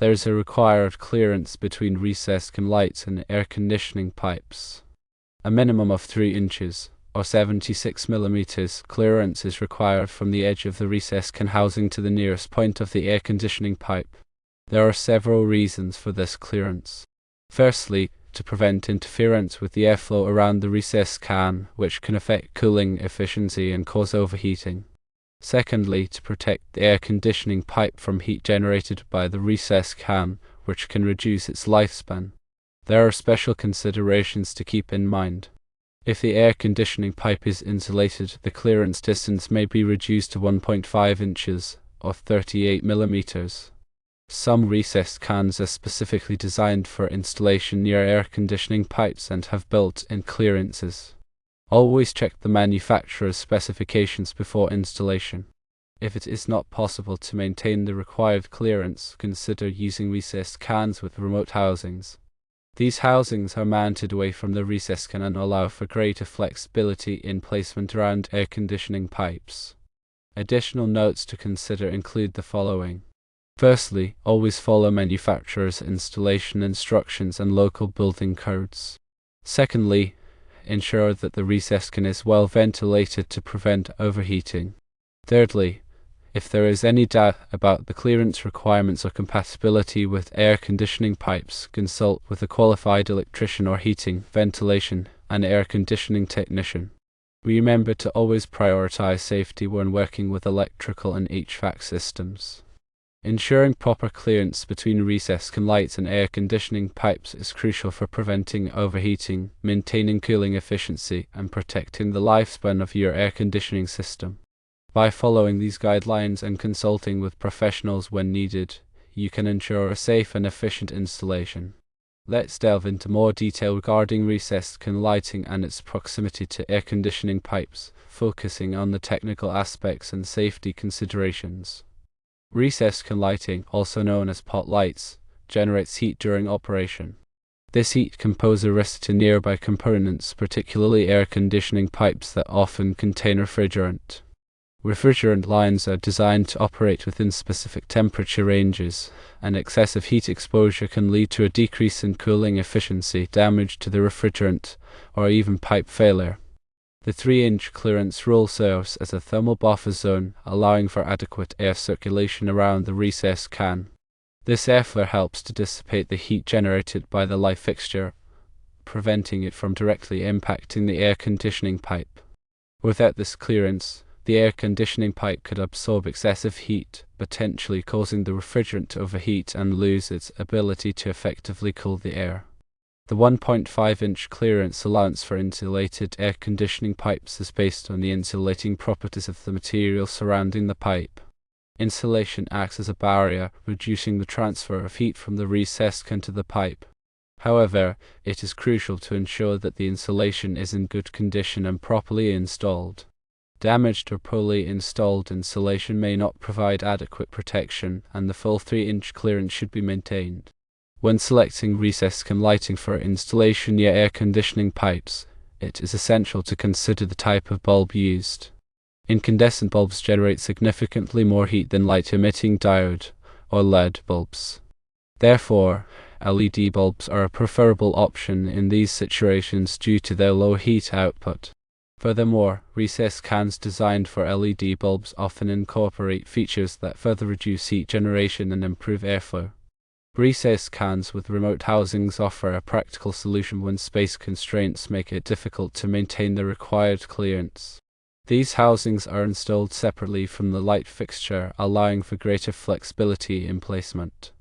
There is a required clearance between recessed can lights and air conditioning pipes. A minimum of 3 inches, or 76 millimeters, clearance is required from the edge of the recessed can housing to the nearest point of the air conditioning pipe. There are several reasons for this clearance. Firstly, to prevent interference with the airflow around the recessed can, which can affect cooling efficiency and cause overheating. Secondly, to protect the air conditioning pipe from heat generated by the recessed can, which can reduce its lifespan. There are special considerations to keep in mind. If the air conditioning pipe is insulated, the clearance distance may be reduced to 1.5 inches, or 38 millimeters. Some recessed cans are specifically designed for installation near air conditioning pipes and have built-in clearances. Always check the manufacturer's specifications before installation. If it is not possible to maintain the required clearance, consider using recessed cans with remote housings. These housings are mounted away from the recessed can and allow for greater flexibility in placement around air conditioning pipes. Additional notes to consider include the following. Firstly, always follow manufacturer's installation instructions and local building codes. Secondly, ensure that the recessed can is well ventilated to prevent overheating. Thirdly, if there is any doubt about the clearance requirements or compatibility with air conditioning pipes, consult with a qualified electrician or heating, ventilation, and air conditioning technician. Remember to always prioritize safety when working with electrical and HVAC systems. Ensuring proper clearance between recessed can lights and air conditioning pipes is crucial for preventing overheating, maintaining cooling efficiency, and protecting the lifespan of your air conditioning system. By following these guidelines and consulting with professionals when needed, you can ensure a safe and efficient installation. Let's delve into more detail regarding recessed can lighting and its proximity to air conditioning pipes, focusing on the technical aspects and safety considerations. Recessed can lighting, also known as pot lights, generates heat during operation. This heat can pose a risk to nearby components, particularly air conditioning pipes that often contain refrigerant. Refrigerant lines are designed to operate within specific temperature ranges, and excessive heat exposure can lead to a decrease in cooling efficiency, damage to the refrigerant, or even pipe failure. The 3-inch clearance rule serves as a thermal buffer zone, allowing for adequate air circulation around the recessed can. This airflow helps to dissipate the heat generated by the light fixture, preventing it from directly impacting the air conditioning pipe. Without this clearance, the air conditioning pipe could absorb excessive heat, potentially causing the refrigerant to overheat and lose its ability to effectively cool the air. The 1.5-inch clearance allowance for insulated air conditioning pipes is based on the insulating properties of the material surrounding the pipe. Insulation acts as a barrier, reducing the transfer of heat from the recessed can to the pipe. However, it is crucial to ensure that the insulation is in good condition and properly installed. Damaged or poorly installed insulation may not provide adequate protection, and the full 3-inch clearance should be maintained. When selecting recessed can lighting for installation near air conditioning pipes, it is essential to consider the type of bulb used. Incandescent bulbs generate significantly more heat than light-emitting diode or LED bulbs. Therefore, LED bulbs are a preferable option in these situations due to their low heat output. Furthermore, recessed cans designed for LED bulbs often incorporate features that further reduce heat generation and improve airflow. Recessed cans with remote housings offer a practical solution when space constraints make it difficult to maintain the required clearance. These housings are installed separately from the light fixture, allowing for greater flexibility in placement.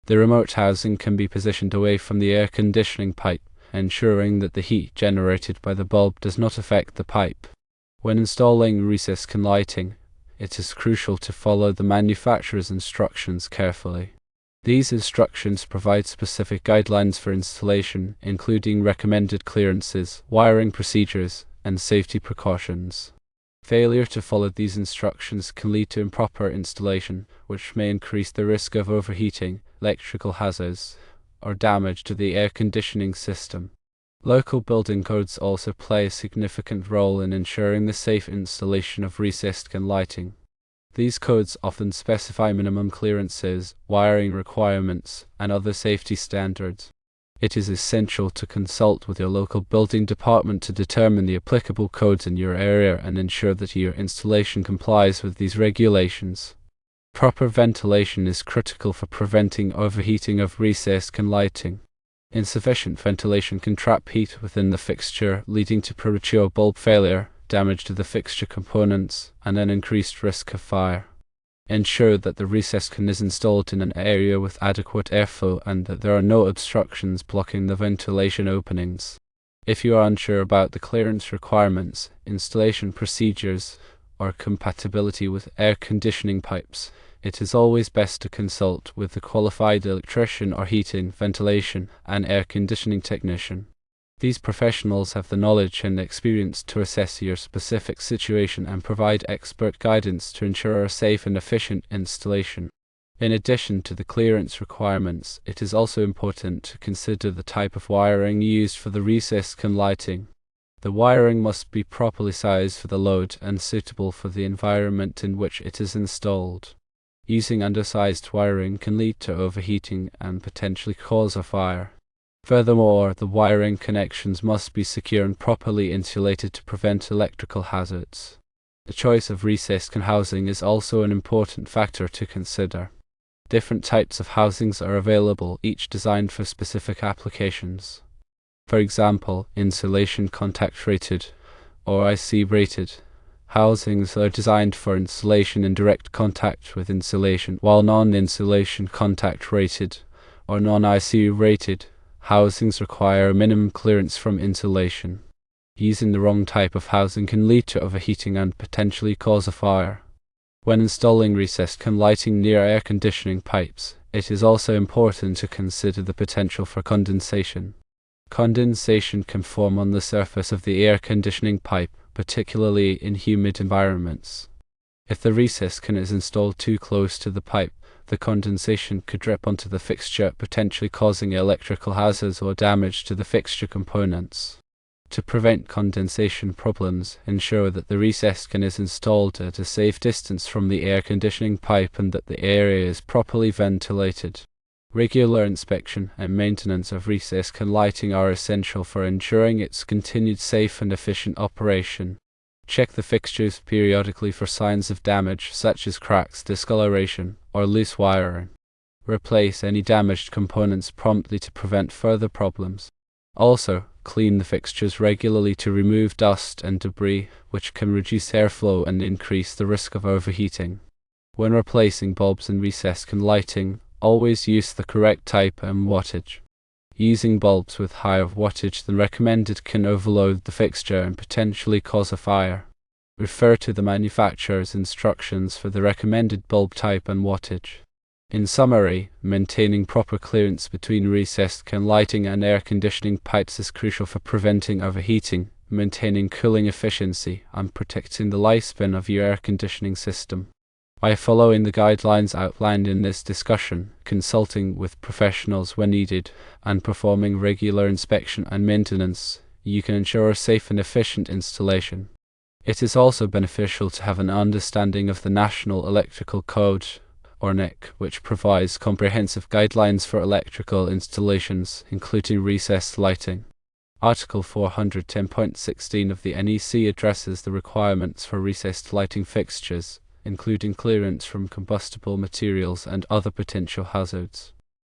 The remote housing can be positioned away from the air conditioning pipe, ensuring that the heat generated by the bulb does not affect the pipe. When installing recessed can lighting, it is crucial to follow the manufacturer's instructions carefully. These instructions provide specific guidelines for installation, including recommended clearances, wiring procedures, and safety precautions. Failure to follow these instructions can lead to improper installation, which may increase the risk of overheating, electrical hazards, or damage to the air conditioning system. Local building codes also play a significant role in ensuring the safe installation of recessed can lighting. These codes often specify minimum clearances, wiring requirements, and other safety standards. It is essential to consult with your local building department to determine the applicable codes in your area and ensure that your installation complies with these regulations. Proper ventilation is critical for preventing overheating of recessed lighting. Insufficient ventilation can trap heat within the fixture, leading to premature bulb failure, damage to the fixture components, and an increased risk of fire. Ensure that the recessed can is installed in an area with adequate airflow and that there are no obstructions blocking the ventilation openings. If you are unsure about the clearance requirements, installation procedures, or compatibility with air conditioning pipes, it is always best to consult with a qualified electrician or heating, ventilation, and air conditioning technician. These professionals have the knowledge and experience to assess your specific situation and provide expert guidance to ensure a safe and efficient installation. In addition to the clearance requirements, it is also important to consider the type of wiring used for the recessed lighting. The wiring must be properly sized for the load and suitable for the environment in which it is installed. Using undersized wiring can lead to overheating and potentially cause a fire. Furthermore, the wiring connections must be secure and properly insulated to prevent electrical hazards. The choice of recessed housing is also an important factor to consider. Different types of housings are available, each designed for specific applications. For example, insulation contact rated or IC rated housings are designed for insulation in direct contact with insulation, while non-insulation contact rated or non-IC rated housings require a minimum clearance from insulation. Using the wrong type of housing can lead to overheating and potentially cause a fire. When installing recessed lighting near air conditioning pipes, it is also important to consider the potential for condensation. Condensation can form on the surface of the air conditioning pipe, particularly in humid environments. If the recessed is installed too close to the pipe, the condensation could drip onto the fixture, potentially causing electrical hazards or damage to the fixture components. To prevent condensation problems, ensure that the recessed is installed at a safe distance from the air conditioning pipe and that the area is properly ventilated. Regular inspection and maintenance of recessed lighting are essential for ensuring its continued safe and efficient operation. Check the fixtures periodically for signs of damage such as cracks, discoloration, or loose wiring. Replace any damaged components promptly to prevent further problems. Also, clean the fixtures regularly to remove dust and debris, which can reduce airflow and increase the risk of overheating. When replacing bulbs and recessed lighting, always use the correct type and wattage. Using bulbs with higher wattage than recommended can overload the fixture and potentially cause a fire. Refer to the manufacturer's instructions for the recommended bulb type and wattage. In summary, maintaining proper clearance between recessed lighting and air conditioning pipes is crucial for preventing overheating, maintaining cooling efficiency, and protecting the lifespan of your air conditioning system. By following the guidelines outlined in this discussion, consulting with professionals when needed, and performing regular inspection and maintenance, you can ensure a safe and efficient installation. It is also beneficial to have an understanding of the National Electrical Code, or NEC, which provides comprehensive guidelines for electrical installations, including recessed lighting. Article 410.16 of the NEC addresses the requirements for recessed lighting fixtures, including clearance from combustible materials and other potential hazards.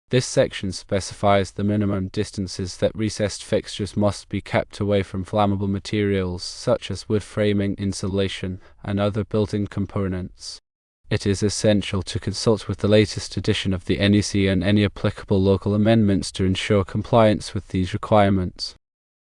This section specifies the minimum distances that recessed fixtures must be kept away from flammable materials such as wood framing, insulation, and other building components. It is essential to consult with the latest edition of the NEC and any applicable local amendments to ensure compliance with these requirements.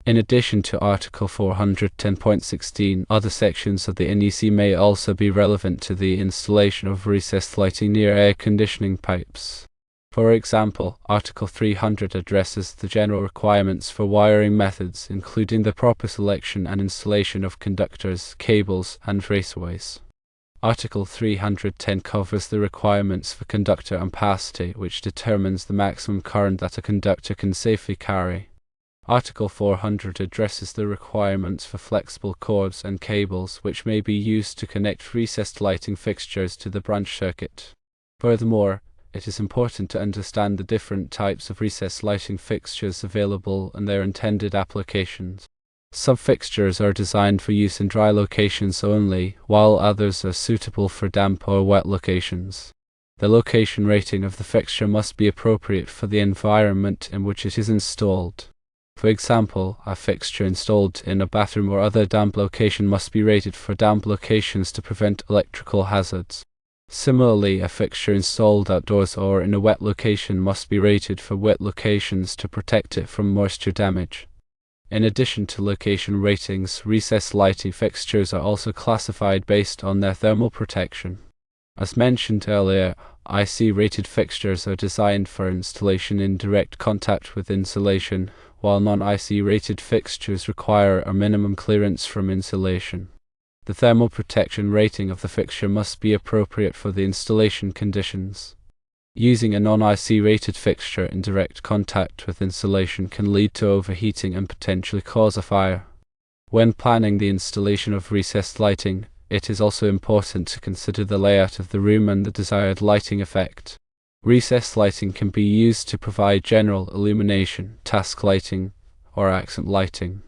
In addition to Article 410.16, other sections of the NEC may also be relevant to the installation of recessed lighting near air conditioning pipes. For example, Article 300 addresses the general requirements for wiring methods, including the proper selection and installation of conductors, cables, and raceways. Article 310 covers the requirements for conductor ampacity, which determines the maximum current that a conductor can safely carry. Article 400 addresses the requirements for flexible cords and cables which may be used to connect recessed lighting fixtures to the branch circuit. Furthermore, it is important to understand the different types of recessed lighting fixtures available and their intended applications. Some fixtures are designed for use in dry locations only, while others are suitable for damp or wet locations. The location rating of the fixture must be appropriate for the environment in which it is installed. For example, a fixture installed in a bathroom or other damp location must be rated for damp locations to prevent electrical hazards. Similarly, a fixture installed outdoors or in a wet location must be rated for wet locations to protect it from moisture damage. In addition to location ratings, recessed lighting fixtures are also classified based on their thermal protection. As mentioned earlier, IC-rated fixtures are designed for installation in direct contact with insulation, while non-IC-rated fixtures require a minimum clearance from insulation. The thermal protection rating of the fixture must be appropriate for the installation conditions. Using a non-IC-rated fixture in direct contact with insulation can lead to overheating and potentially cause a fire. When planning the installation of recessed lighting, it is also important to consider the layout of the room and the desired lighting effect. Recessed lighting can be used to provide general illumination, task lighting, or accent lighting.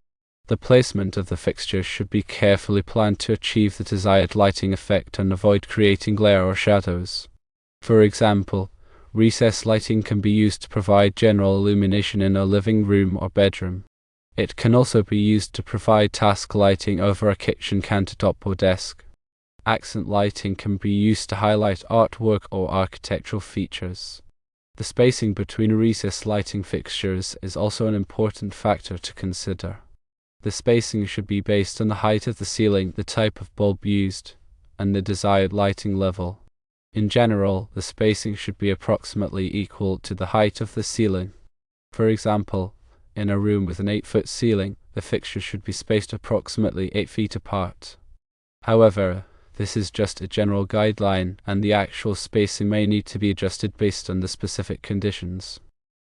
The placement of the fixtures should be carefully planned to achieve the desired lighting effect and avoid creating glare or shadows. For example, recessed lighting can be used to provide general illumination in a living room or bedroom. It can also be used to provide task lighting over a kitchen countertop or desk. Accent lighting can be used to highlight artwork or architectural features. The spacing between recessed lighting fixtures is also an important factor to consider. The spacing should be based on the height of the ceiling, the type of bulb used, and the desired lighting level. In general, the spacing should be approximately equal to the height of the ceiling. For example, in a room with an 8-foot ceiling, the fixtures should be spaced approximately 8 feet apart. However, this is just a general guideline, and the actual spacing may need to be adjusted based on the specific conditions.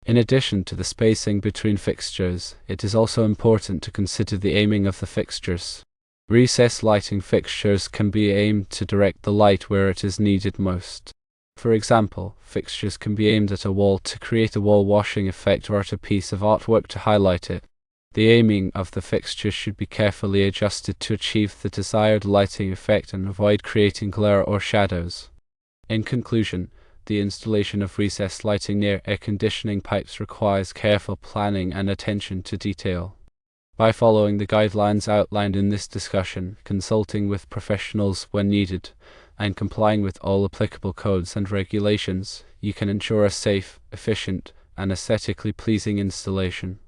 In addition to the spacing between fixtures, it is also important to consider the aiming of the fixtures. Recessed lighting fixtures can be aimed to direct the light where it is needed most. For example, fixtures can be aimed at a wall to create a wall washing effect or at a piece of artwork to highlight it. The aiming of the fixtures should be carefully adjusted to achieve the desired lighting effect and avoid creating glare or shadows. In conclusion, the installation of recessed lighting near air conditioning pipes requires careful planning and attention to detail. By following the guidelines outlined in this discussion, consulting with professionals when needed, and complying with all applicable codes and regulations, you can ensure a safe, efficient, and aesthetically pleasing installation.